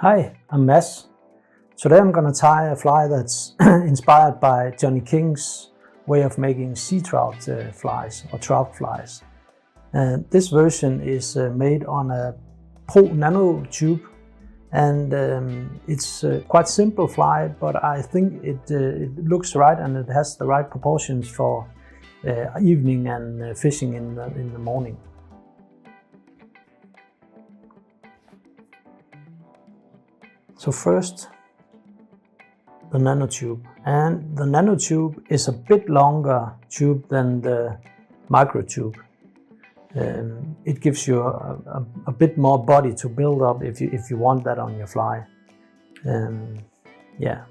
Hi, I'm Mads. Today I'm going to tie a fly that's inspired by Jonny King's way of making sea trout flies or trout flies. This version is made on a Pro Nanotube, and it's quite simple fly, but I think it looks right and it has the right proportions for evening and fishing in the morning. So first, the nanotube. And the nanotube is a bit longer tube than the microtube. It gives you a bit more body to build up if you want that on your fly. Yeah.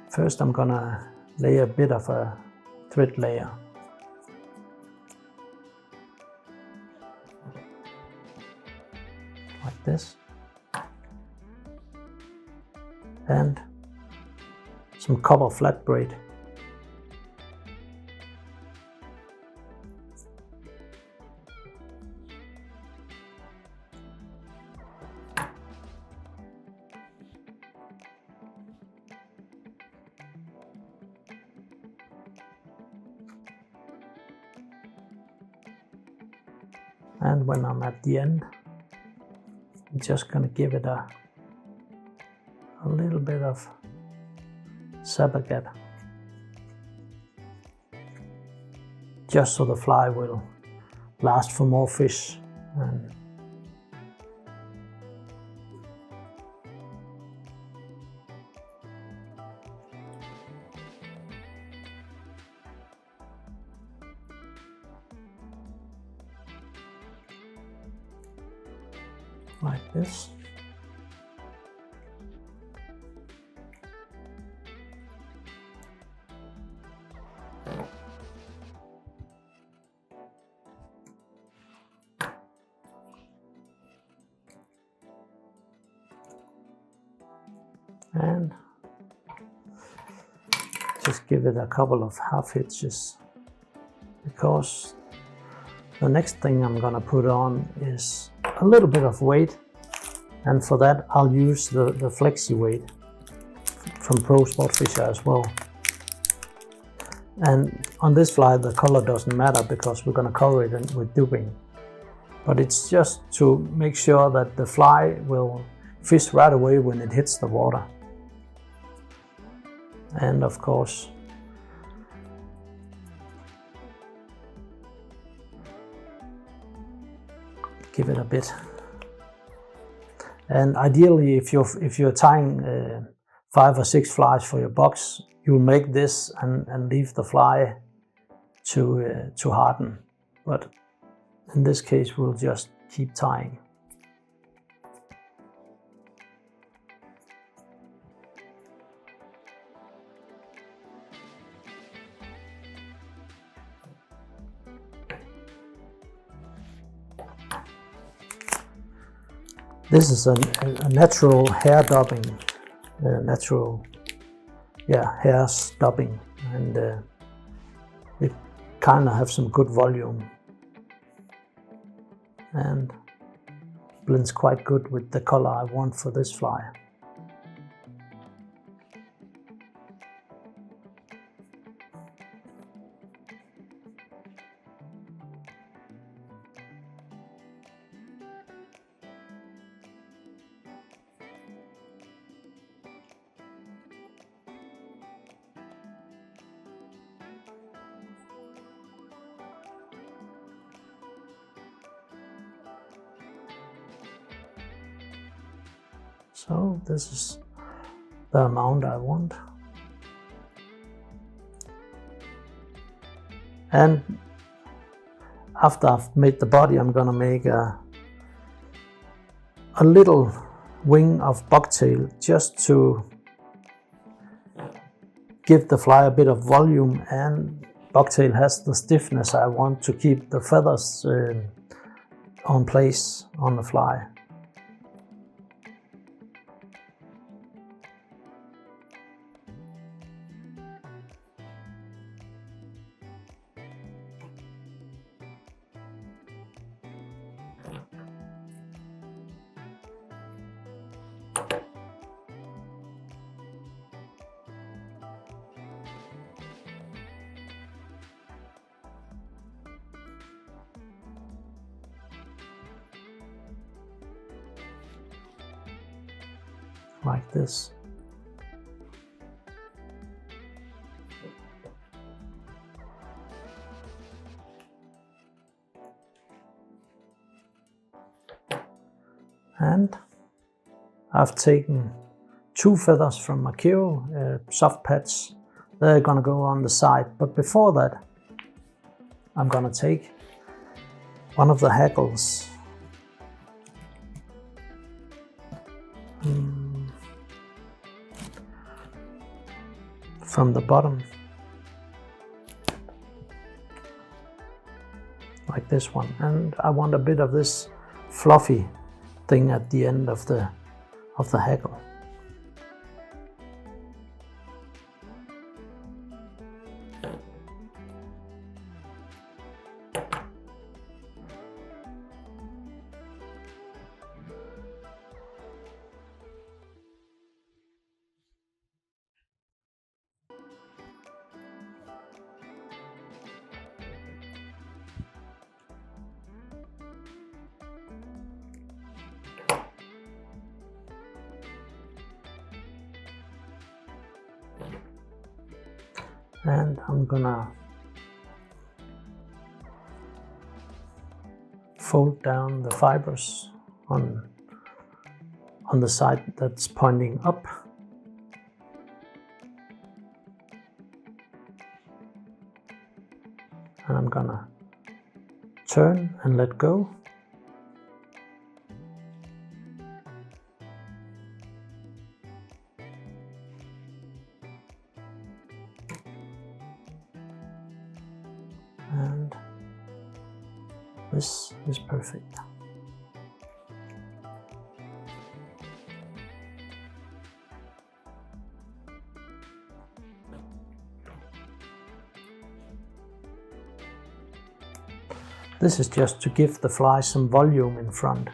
First I'm gonna lay a bit of a thread layer. Like this, and some Cobber Flatbraid. And when I'm at the end, I'm just going to give it a little bit of sabagat, just so the fly will last for more fish. And like this. And just give it a couple of half hitches, because the next thing I'm gonna put on is a little bit of weight, and for that I'll use the Flexiweight from Sportfisher as well. And on this fly the color doesn't matter because we're gonna cover it with duping, but it's just to make sure that the fly will fish right away when it hits the water. And of course, give it a bit. And ideally, if you're tying 5 or 6 flies for your box, you'll make this and leave the fly to harden. But in this case, we'll just keep tying. This is a natural hair dubbing, Haers dubbing, and it kind of have some good volume and blends quite good with the color I want for this fly. So this is the amount I want. And after I've made the body, I'm gonna make a little wing of bucktail, just to give the fly a bit of volume, and bucktail has the stiffness I want to keep the feathers on place on the fly. like this. And I've taken 2 feathers from my queue, soft patch. They're gonna go on the side, but before that I'm gonna take one of the hackles from the bottom, like this one, and I want a bit of this fluffy thing at the end of the hackle. And I'm gonna fold down the fibers on the side that's pointing up. And I'm gonna turn and let go. And this is perfect. This is just to give the fly some volume in front.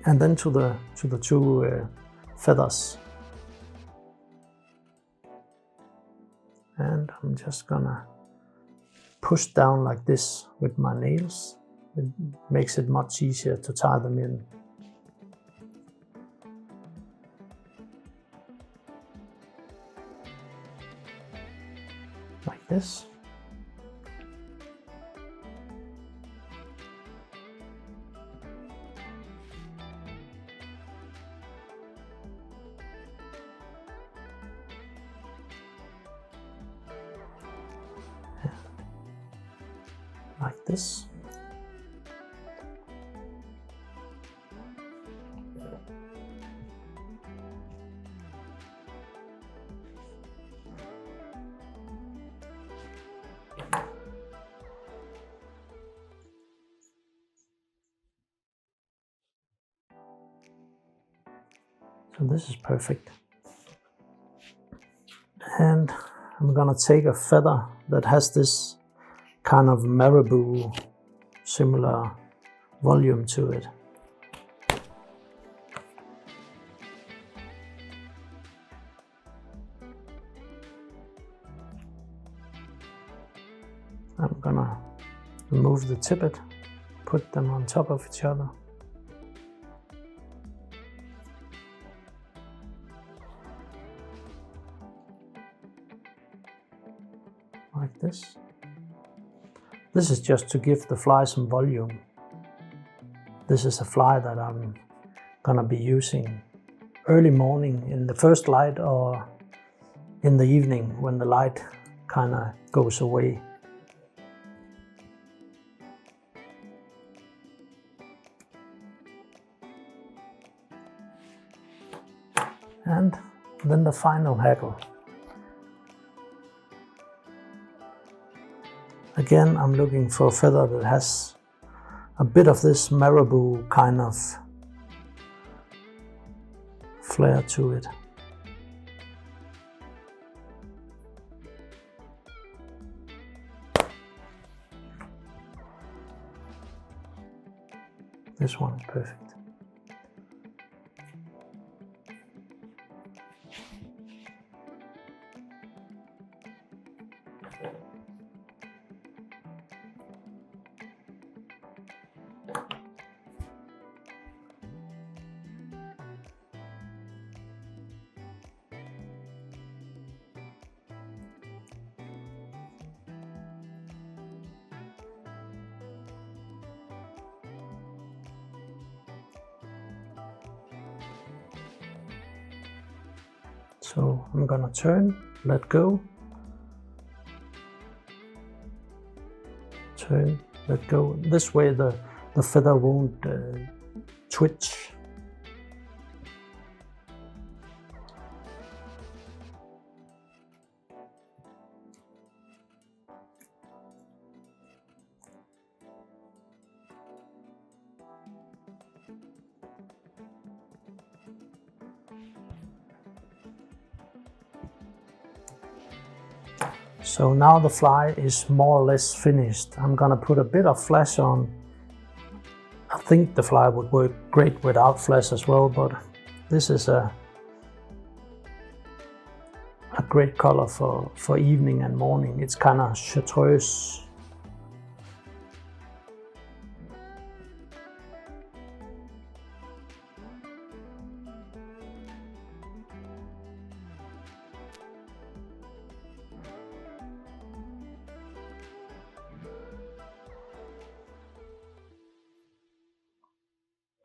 And then to the 2 feathers. And I'm just gonna push down like this with my nails. It makes it much easier to tie them in. Like this. Like this. So this is perfect. And I'm gonna take a feather that has this kind of marabou similar volume to it. I'm gonna remove the tippet, put them on top of each other. Like this. This is just to give the fly some volume. This is a fly that I'm gonna be using early morning in the first light or in the evening when the light kinda goes away. And then the final hackle. Again, I'm looking for a feather that has a bit of this marabou kind of flair to it. This one is perfect. So I'm gonna turn, let go, turn, let go. This way the feather won't twitch. So now the fly is more or less finished. I'm gonna put a bit of flash on. I think the fly would work great without flash as well, but this is a great color for evening and morning. It's kind of chartreuse.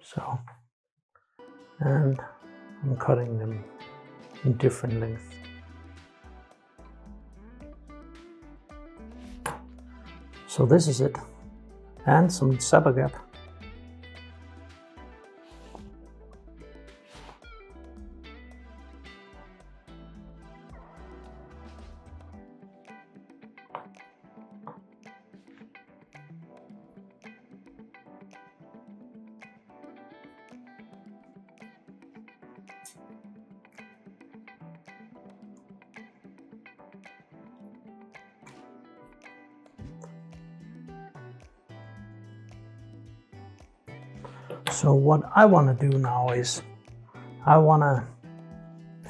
So, and I'm cutting them in different lengths. So this is it, and some zapper gap. So what I want to do now is I want to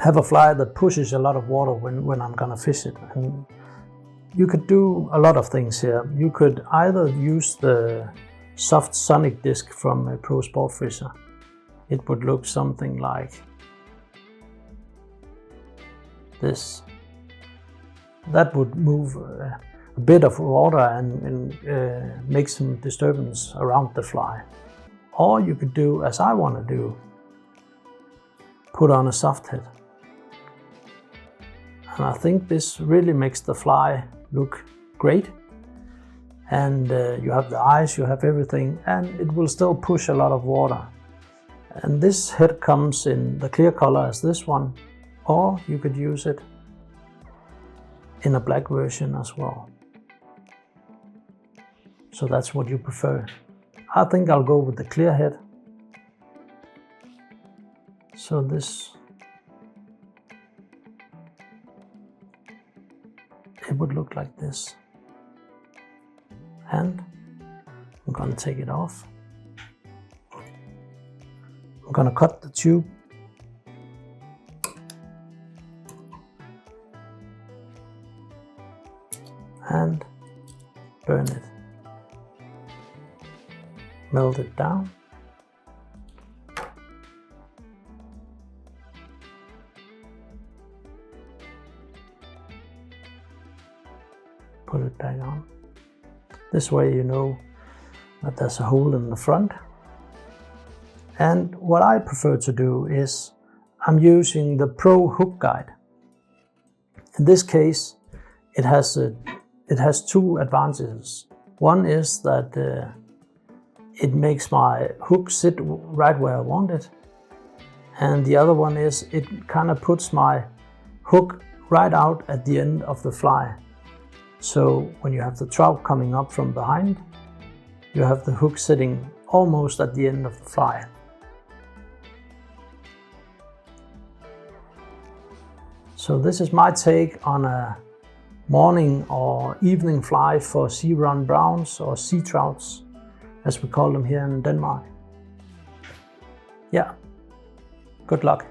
have a fly that pushes a lot of water when I'm going to fish it. And you could do a lot of things here. You could either use the soft sonic disc from a Pro Sportfisher. It would look something like this. That would move a bit of water and make some disturbance around the fly. Or you could do as I want to do, put on a soft head. And I think this really makes the fly look great. And you have the eyes, you have everything, and it will still push a lot of water. And this head comes in the clear color as this one, or you could use it in a black version as well. So that's what you prefer. I think I'll go with the clear head. So this, it would look like this. And I'm gonna take it off. I'm gonna cut the tube. And burn it. Melt it down. Put it back on. This way you know that there's a hole in the front. And what I prefer to do is I'm using the Pro Hookguide. In this case, it has two advantages. One is that it makes my hook sit right where I want it. And the other one is it kind of puts my hook right out at the end of the fly. So when you have the trout coming up from behind, you have the hook sitting almost at the end of the fly. So this is my take on a morning or evening fly for sea run browns or sea trouts, as we call them here in Denmark. Yeah, good luck.